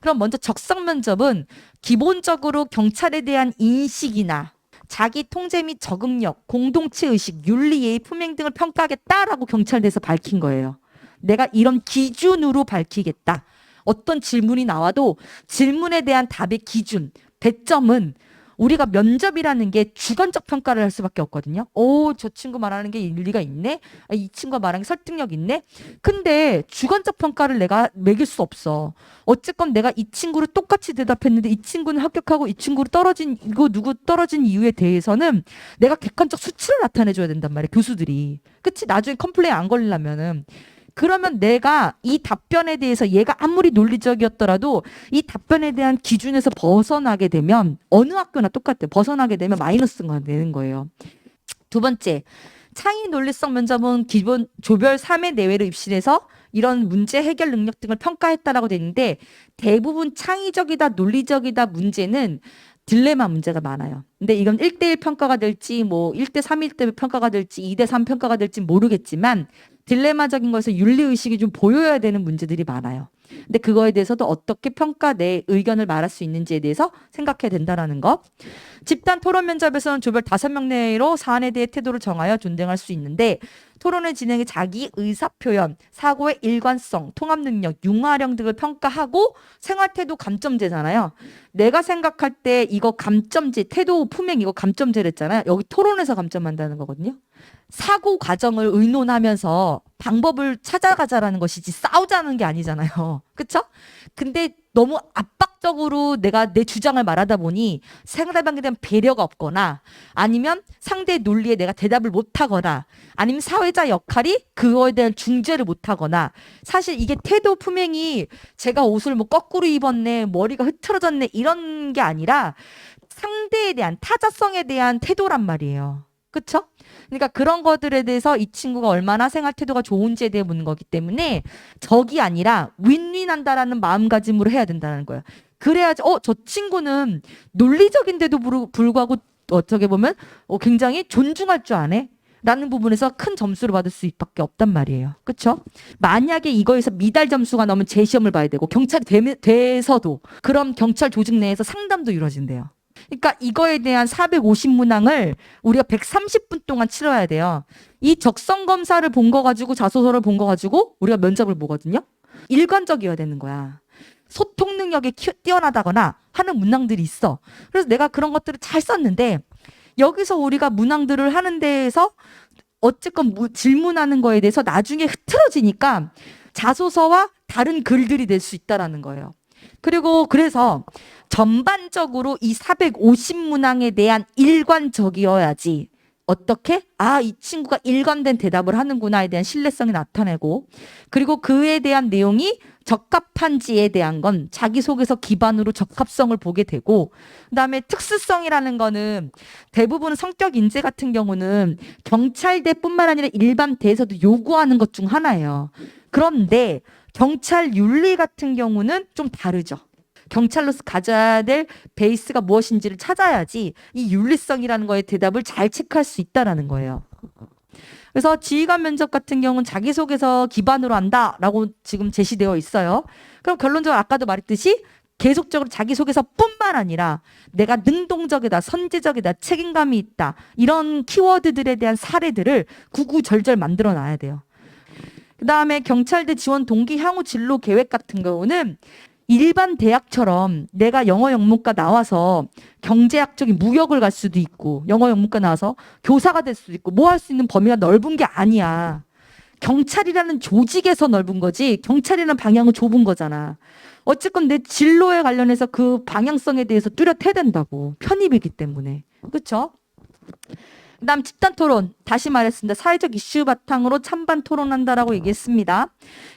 그럼 먼저 적성 면접은 기본적으로 경찰에 대한 인식이나 자기 통제 및 적응력, 공동체 의식, 윤리, 예의, 품행 등을 평가하겠다라고 경찰대에서 밝힌 거예요. 내가 이런 기준으로 밝히겠다. 어떤 질문이 나와도 질문에 대한 답의 기준, 배점은 우리가 면접이라는 게 주관적 평가를 할 수밖에 없거든요. 오, 저 친구 말하는 게 일리가 있네. 이 친구가 말하는 게 설득력 있네. 근데 주관적 평가를 내가 매길 수 없어. 어쨌건 내가 이 친구를 똑같이 대답했는데 이 친구는 합격하고 이 친구를 떨어진 이거 누구 떨어진 이유에 대해서는 내가 객관적 수치를 나타내줘야 된단 말이야. 교수들이. 그치? 나중에 컴플레인 안 걸리려면은. 그러면 내가 이 답변에 대해서 얘가 아무리 논리적이었더라도 이 답변에 대한 기준에서 벗어나게 되면 어느 학교나 똑같아요. 벗어나게 되면 마이너스가 되는 거예요. 두 번째, 창의 논리성 면접은 기본 조별 3회 내외로 입실해서 이런 문제 해결 능력 등을 평가했다라고 돼 있는데 대부분 창의적이다, 논리적이다 문제는 딜레마 문제가 많아요. 근데 이건 1대1 평가가 될지 뭐 1대3, 1대 평가가 될지 2대3 평가가 될지 모르겠지만 딜레마적인 것에서 윤리의식이 좀 보여야 되는 문제들이 많아요. 근데 그거에 대해서도 어떻게 평가 내 의견을 말할 수 있는지에 대해서 생각해야 된다는 거. 집단 토론 면접에서는 조별 5명 내로 사안에 대해 태도를 정하여 존댓할 수 있는데 토론의 진행에 자기 의사표현, 사고의 일관성, 통합 능력, 융화력 등을 평가하고 생활태도 감점제잖아요. 내가 생각할 때 이거 감점제, 태도 품행 이거 감점제랬잖아요. 여기 토론에서 감점한다는 거거든요. 사고 과정을 의논하면서 방법을 찾아가자라는 것이지 싸우자는 게 아니잖아요. 그쵸? 근데 너무 압박적으로 내가 내 주장을 말하다 보니 상대방에 대한 배려가 없거나 아니면 상대의 논리에 내가 대답을 못하거나 아니면 사회자 역할이 그거에 대한 중재를 못하거나 사실 이게 태도 품행이 제가 옷을 뭐 거꾸로 입었네 머리가 흐트러졌네 이런 게 아니라 상대에 대한 타자성에 대한 태도란 말이에요. 그쵸? 그러니까 그런 것들에 대해서 이 친구가 얼마나 생활 태도가 좋은지에 대해 묻는 거기 때문에 적이 아니라 윈윈한다라는 마음가짐으로 해야 된다는 거예요. 그래야지 저 친구는 논리적인데도 불구하고 어떻게 보면 굉장히 존중할 줄 아네. 라는 부분에서 큰 점수를 받을 수밖에 없단 말이에요. 그렇죠? 만약에 이거에서 미달 점수가 나오면 재시험을 봐야 되고 경찰이 돼서도 그럼 경찰 조직 내에서 상담도 이루어진대요. 그러니까 이거에 대한 450문항을 우리가 130분 동안 치러야 돼요. 이 적성 검사를 본 거 가지고 자소서를 본 거 가지고 우리가 면접을 보거든요. 일관적이어야 되는 거야. 소통 능력이 뛰어나다거나 하는 문항들이 있어. 그래서 내가 그런 것들을 잘 썼는데 여기서 우리가 문항들을 하는 데에서 어쨌건 질문하는 거에 대해서 나중에 흐트러지니까 자소서와 다른 글들이 될 수 있다라는 거예요. 그리고 그래서 전반적으로 이 450문항에 대한 일관적이어야지 어떻게? 이 친구가 일관된 대답을 하는구나에 대한 신뢰성이 나타내고 그리고 그에 대한 내용이 적합한지에 대한 건 자기소개서 기반으로 적합성을 보게 되고 그다음에 특수성이라는 거는 대부분 성격 인재 같은 경우는 경찰대뿐만 아니라 일반 대에서도 요구하는 것 중 하나예요. 그런데 경찰 윤리 같은 경우는 좀 다르죠. 경찰로서 가져야 될 베이스가 무엇인지를 찾아야지 이 윤리성이라는 거에 대답을 잘 체크할 수 있다라는 거예요. 그래서 지휘관 면접 같은 경우는 자기소개서 기반으로 한다라고 지금 제시되어 있어요. 그럼 결론적으로 아까도 말했듯이 계속적으로 자기소개서뿐만 아니라 내가 능동적이다, 선제적이다, 책임감이 있다 이런 키워드들에 대한 사례들을 구구절절 만들어 놔야 돼요. 그 다음에 경찰대 지원 동기 향후 진로 계획 같은 경우는 일반 대학처럼 내가 영어 영문과 나와서 경제학적인 무역을 갈 수도 있고 영어 영문과 나와서 교사가 될 수도 있고 뭐 할 수 있는 범위가 넓은 게 아니야. 경찰이라는 조직에서 넓은 거지 경찰이라는 방향은 좁은 거잖아. 어쨌건 내 진로에 관련해서 그 방향성에 대해서 뚜렷해야 된다고. 편입이기 때문에. 그렇죠? 그다음 집단 토론. 다시 말했습니다. 사회적 이슈 바탕으로 찬반 토론한다라고 얘기했습니다.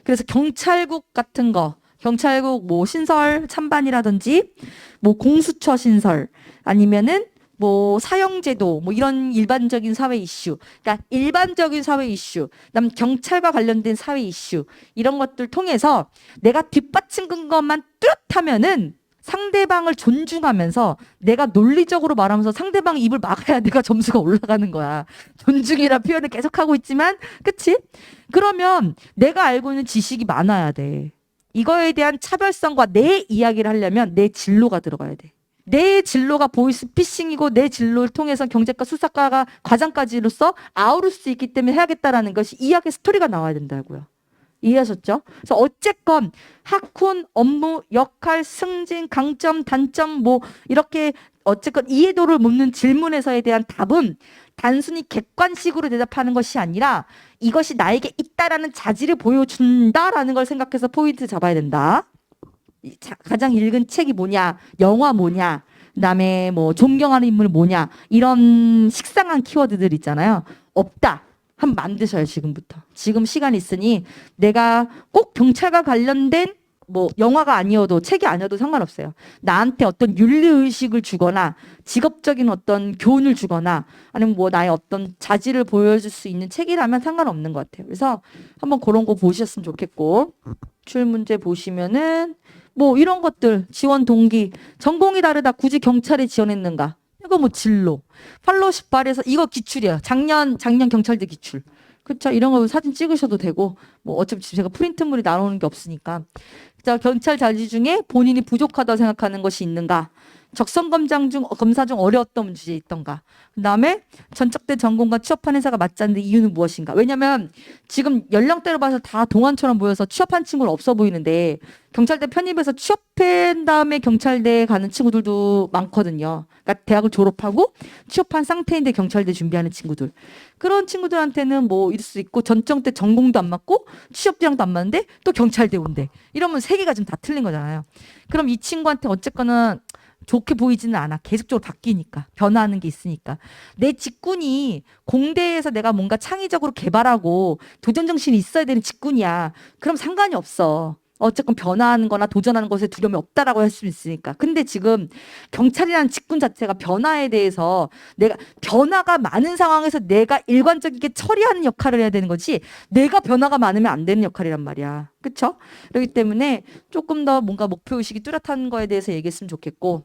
그래서 경찰국 같은 거 경찰국 뭐 신설 찬반이라든지 뭐 공수처 신설 아니면은 뭐 사형제도 뭐 이런 일반적인 사회 이슈 그러니까 일반적인 사회 이슈 그다음 경찰과 관련된 사회 이슈 이런 것들 통해서 내가 뒷받침 근거만 뚜렷하면은 상대방을 존중하면서 내가 논리적으로 말하면서 상대방 입을 막아야 내가 점수가 올라가는 거야. 존중이라는 표현을 계속하고 있지만 그치? 그러면 내가 알고 있는 지식이 많아야 돼. 이거에 대한 차별성과 내 이야기를 하려면 내 진로가 들어가야 돼. 내 진로가 보이스피싱이고 내 진로를 통해서 경제과 수사과가 과장까지로서 아우를 수 있기 때문에 해야겠다라는 것이 이야기 스토리가 나와야 된다고요. 이해하셨죠? 그래서 어쨌건 학훈, 업무, 역할, 승진, 강점, 단점 뭐 이렇게 어쨌건 이해도를 묻는 질문에서에 대한 답은 단순히 객관식으로 대답하는 것이 아니라 이것이 나에게 있다라는 자질을 보여준다라는 걸 생각해서 포인트 잡아야 된다. 가장 읽은 책이 뭐냐, 영화 뭐냐, 그다음에 뭐 존경하는 인물 뭐냐 이런 식상한 키워드들 있잖아요. 없다. 한번 만드셔요. 지금부터. 지금 시간 있으니 내가 꼭 경찰과 관련된 뭐 영화가 아니어도 책이 아니어도 상관없어요. 나한테 어떤 윤리의식을 주거나 직업적인 어떤 교훈을 주거나 아니면 뭐 나의 어떤 자질을 보여줄 수 있는 책이라면 상관없는 것 같아요. 그래서 한번 그런 거 보셨으면 좋겠고 출문제 보시면은 뭐 이런 것들 지원 동기 전공이 다르다 굳이 경찰에 지원했는가 이거 뭐 진로 팔로우십 발에서 이거 기출이에요. 작년 경찰대 기출. 그렇죠. 이런 거 사진 찍으셔도 되고 뭐 어차피 제가 프린트물이 나오는 게 없으니까. 자, 경찰 자질 중에 본인이 부족하다고 생각하는 것이 있는가? 적성 검사 중 어려웠던 문제 있던가? 그다음에 전적대 전공과 취업한 회사가 맞지 않는 이유는 무엇인가? 왜냐면 지금 연령대로 봐서 다 동안처럼 보여서 취업한 친구는 없어 보이는데 경찰대 편입해서 취업한 다음에 경찰대 가는 친구들도 많거든요. 그러니까 대학을 졸업하고 취업한 상태인데 경찰대 준비하는 친구들. 그런 친구들한테는 뭐 이럴 수 있고 전적대 전공도 안 맞고 취업대랑도 안 맞는데 또 경찰대 온대. 이러면 세계가 좀 다 틀린 거잖아요. 그럼 이 친구한테 어쨌거나 좋게 보이지는 않아. 계속적으로 바뀌니까. 변화하는 게 있으니까. 내 직군이 공대에서 내가 뭔가 창의적으로 개발하고 도전정신이 있어야 되는 직군이야. 그럼 상관이 없어. 어쨌건 변화하는 거나 도전하는 것에 두려움이 없다라고 할 수 있으니까. 근데 지금 경찰이라는 직군 자체가 변화에 대해서 내가 변화가 많은 상황에서 내가 일관적이게 처리하는 역할을 해야 되는 거지 내가 변화가 많으면 안 되는 역할이란 말이야. 그렇죠? 그렇기 때문에 조금 더 뭔가 목표의식이 뚜렷한 거에 대해서 얘기했으면 좋겠고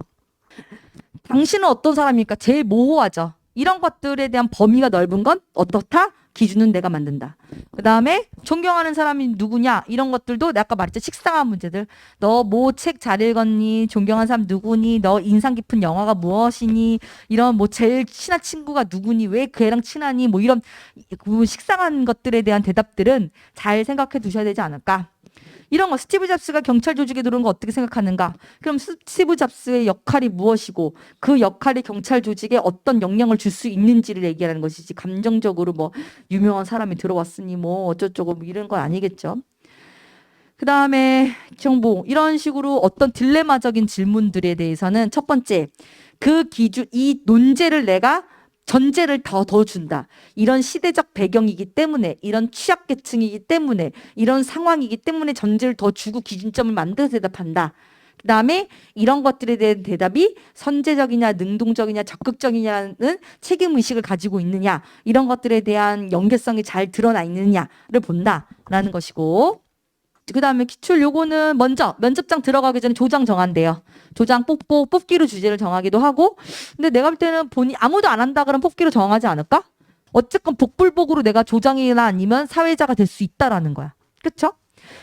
당신은 어떤 사람입니까? 제일 모호하죠. 이런 것들에 대한 범위가 넓은 건 어떻다? 기준은 내가 만든다. 그 다음에 존경하는 사람이 누구냐 이런 것들도 내가 아까 말했죠. 식상한 문제들. 너 뭐 책 잘 읽었니? 존경하는 사람 누구니? 너 인상 깊은 영화가 무엇이니? 이런 뭐 제일 친한 친구가 누구니? 왜 그 애랑 친하니? 뭐 이런 식상한 것들에 대한 대답들은 잘 생각해 두셔야 되지 않을까? 이런 거 스티브 잡스가 경찰 조직에 들어온 거 어떻게 생각하는가? 그럼 스티브 잡스의 역할이 무엇이고 그 역할이 경찰 조직에 어떤 영향을 줄 수 있는지를 얘기하는 것이지 감정적으로 뭐 유명한 사람이 들어왔으니 뭐 어쩌고저쩌고 뭐 이런 건 아니겠죠. 그 다음에 정보 이런 식으로 어떤 딜레마적인 질문들에 대해서는 첫 번째 그 기준 이 논제를 내가 전제를 더 준다. 이런 시대적 배경이기 때문에 이런 취약계층이기 때문에 이런 상황이기 때문에 전제를 더 주고 기준점을 만들어서 대답한다. 그 다음에 이런 것들에 대한 대답이 선제적이냐 능동적이냐 적극적이냐는 책임의식을 가지고 있느냐 이런 것들에 대한 연계성이 잘 드러나 있느냐를 본다라는 것이고 그 다음에 기출 요거는 먼저 면접장 들어가기 전에 조장 정한대요. 조장 뽑고 뽑기로 주제를 정하기도 하고 근데 내가 볼 때는 본인 아무도 안 한다 그러면 뽑기로 정하지 않을까? 어쨌건 복불복으로 내가 조장이나 아니면 사회자가 될 수 있다라는 거야. 그렇죠?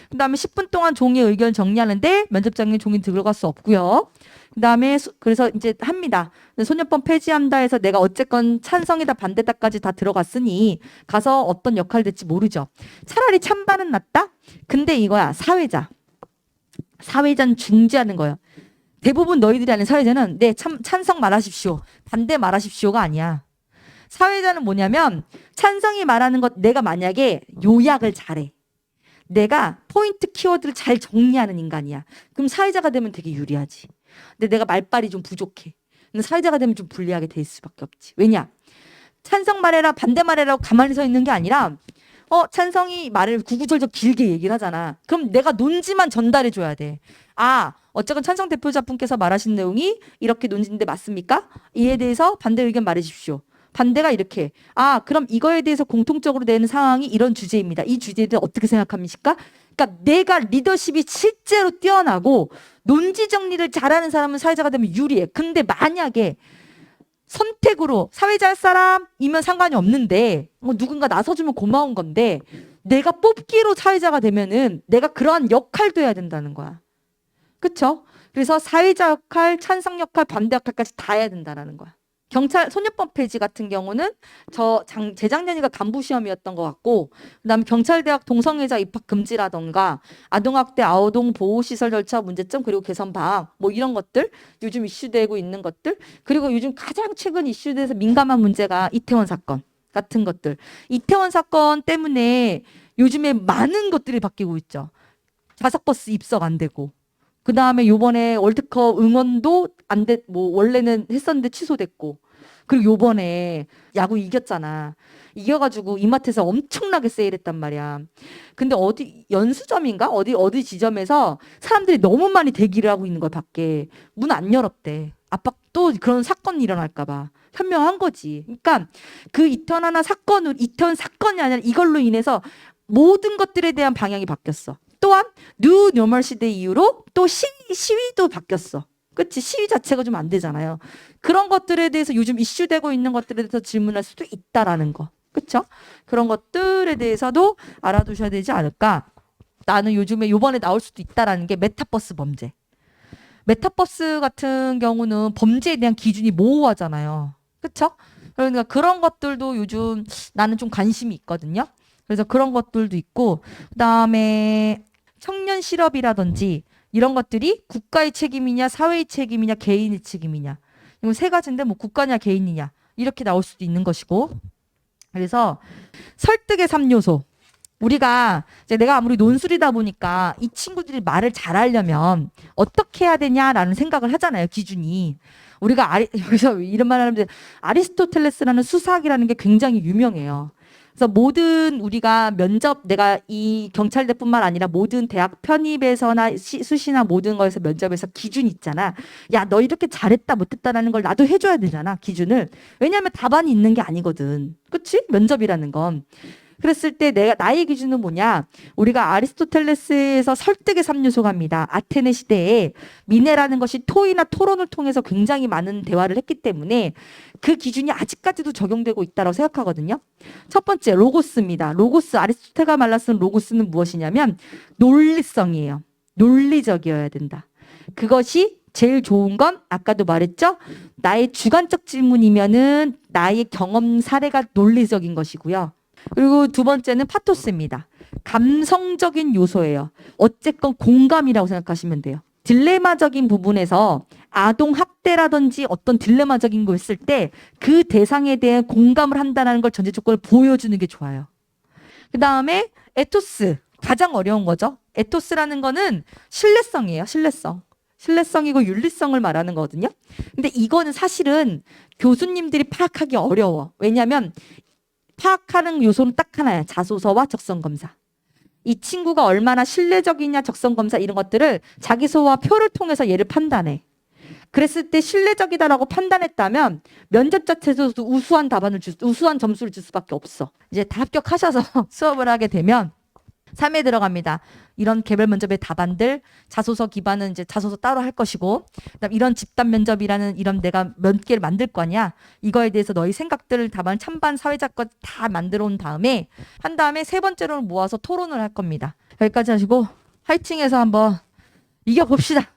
그 다음에 10분 동안 종이 의견 정리하는데 면접장에 종이 들어갈 수 없고요. 그 다음에 그래서 이제 합니다. 소년법 폐지한다 해서 내가 어쨌건 찬성이다 반대다까지 다 들어갔으니 가서 어떤 역할 될지 모르죠. 차라리 찬반은 낫다? 근데 이거야 사회자. 사회자는 중재하는 거예요. 대부분 너희들이 아는 사회자는 네 찬성 말하십시오. 반대 말하십시오가 아니야. 사회자는 뭐냐면 찬성이 말하는 것 내가 만약에 요약을 잘해. 내가 포인트 키워드를 잘 정리하는 인간이야. 그럼 사회자가 되면 되게 유리하지. 근데 내가 말빨이 좀 부족해. 근데 사회자가 되면 좀 불리하게 될 수밖에 없지. 왜냐? 찬성 말해라 반대 말해라고 가만히 서 있는 게 아니라 찬성이 말을 구구절절 길게 얘기를 하잖아. 그럼 내가 논지만 전달해 줘야 돼. 아, 어쨌건 찬성 대표자분께서 말하신 내용이 이렇게 논지인데 맞습니까? 이에 대해서 반대 의견 말해 주십시오. 반대가 이렇게. 아, 그럼 이거에 대해서 공통적으로 되는 상황이 이런 주제입니다. 이 주제에 대해 어떻게 생각합니까? 그러니까 내가 리더십이 실제로 뛰어나고 논지 정리를 잘하는 사람은 사회자가 되면 유리해. 근데 만약에 선택으로 사회자 할 사람이면 상관이 없는데 뭐 누군가 나서주면 고마운 건데 내가 뽑기로 사회자가 되면은 내가 그러한 역할도 해야 된다는 거야. 그쵸? 그래서 사회자 역할, 찬성 역할, 반대 역할까지 다 해야 된다는 거야. 경찰 소년법 폐지 같은 경우는 재작년이가 간부 시험이었던 것 같고, 그다음에 경찰대학 동성애자 입학 금지라던가 아동학대 아동 보호시설 절차 문제점 그리고 개선 방안 뭐 이런 것들 요즘 이슈되고 있는 것들, 그리고 요즘 가장 최근 이슈돼서 민감한 문제가 이태원 사건 같은 것들. 이태원 사건 때문에 요즘에 많은 것들이 바뀌고 있죠. 좌석버스 입석 안 되고, 그 다음에 요번에 월드컵 응원도 안 돼, 뭐 원래는 했었는데 취소됐고, 그리고 요번에 야구 이겼잖아. 이겨가지고 이마트에서 엄청나게 세일했단 말이야. 근데 어디 연수점인가 어디 지점에서 사람들이 너무 많이 대기를 하고 있는 거야. 밖에 문 안 열었대. 압박 또 그런 사건이 일어날까봐 현명한 거지. 그러니까 그 이태원 사건이 아니라 이걸로 인해서 모든 것들에 대한 방향이 바뀌었어. 또한 뉴 노멀 시대 이후로 또 시위도 바뀌었어. 그치? 시위 자체가 좀 안 되잖아요. 그런 것들에 대해서 요즘 이슈되고 있는 것들에 대해서 질문할 수도 있다라는 거. 그쵸? 그런 것들에 대해서도 알아두셔야 되지 않을까? 나는 요번에 나올 수도 있다라는 게 메타버스 범죄. 메타버스 같은 경우는 범죄에 대한 기준이 모호하잖아요. 그쵸? 그러니까 그런 것들도 요즘 나는 좀 관심이 있거든요. 그래서 그런 것들도 있고, 그다음에 청년 실업이라든지 이런 것들이 국가의 책임이냐, 사회의 책임이냐, 개인의 책임이냐. 이거 세 가지인데 뭐 국가냐, 개인이냐 이렇게 나올 수도 있는 것이고. 그래서 설득의 3요소. 우리가 이제 내가 아무리 논술이다 보니까 이 친구들이 말을 잘하려면 어떻게 해야 되냐라는 생각을 하잖아요. 기준이. 우리가 여기서 이런 말 하는데 아리스토텔레스라는 수사학이라는 게 굉장히 유명해요. 그래서 모든 우리가 내가 이 경찰대뿐만 아니라 모든 대학 편입에서나 수시나 모든 거에서 면접에서 기준 있잖아. 야, 너 이렇게 잘했다 못했다라는 걸 나도 해줘야 되잖아, 기준을. 왜냐하면 답안이 있는 게 아니거든. 그치? 면접이라는 건. 그랬을 때 나의 기준은 뭐냐? 우리가 아리스토텔레스에서 설득의 3요소가 합니다. 아테네 시대에 미네라는 것이 토의나 토론을 통해서 굉장히 많은 대화를 했기 때문에 그 기준이 아직까지도 적용되고 있다고 생각하거든요. 첫 번째, 로고스입니다. 로고스, 아리스토텔가 말라 쓴 로고스는 무엇이냐면 논리성이에요. 논리적이어야 된다. 그것이 제일 좋은 건 아까도 말했죠? 나의 주관적 질문이면은 나의 경험 사례가 논리적인 것이고요. 그리고 두 번째는 파토스입니다. 감성적인 요소예요. 어쨌건 공감이라고 생각하시면 돼요. 딜레마적인 부분에서 아동 학대라든지 어떤 딜레마적인 거 있을 때 그 대상에 대한 공감을 한다는 걸 전제 조건을 보여주는 게 좋아요. 그 다음에 에토스. 가장 어려운 거죠. 에토스라는 거는 신뢰성이에요. 신뢰성이고 윤리성을 말하는 거거든요. 근데 이거는 사실은 교수님들이 파악하기 어려워. 왜냐하면 파악하는 요소는 딱 하나야. 자소서와 적성검사. 이 친구가 얼마나 신뢰적이냐, 적성검사 이런 것들을 자기소와 표를 통해서 얘를 판단해. 그랬을 때 신뢰적이다라고 판단했다면 면접 자체에서도 우수한 점수를 줄 수밖에 없어. 이제 다 합격하셔서 수업을 하게 되면 3에 들어갑니다. 이런 개별 면접의 답안들, 자소서 기반은 이제 자소서 따로 할 것이고, 그다음 이런 집단 면접이라는 이런 내가 몇 개를 만들 거냐, 이거에 대해서 너희 생각들을 답안 찬반 사회자 것 다 만들어 온 다음에 한 다음에 세 번째로 모아서 토론을 할 겁니다. 여기까지 하시고 화이팅해서 한번 이겨봅시다.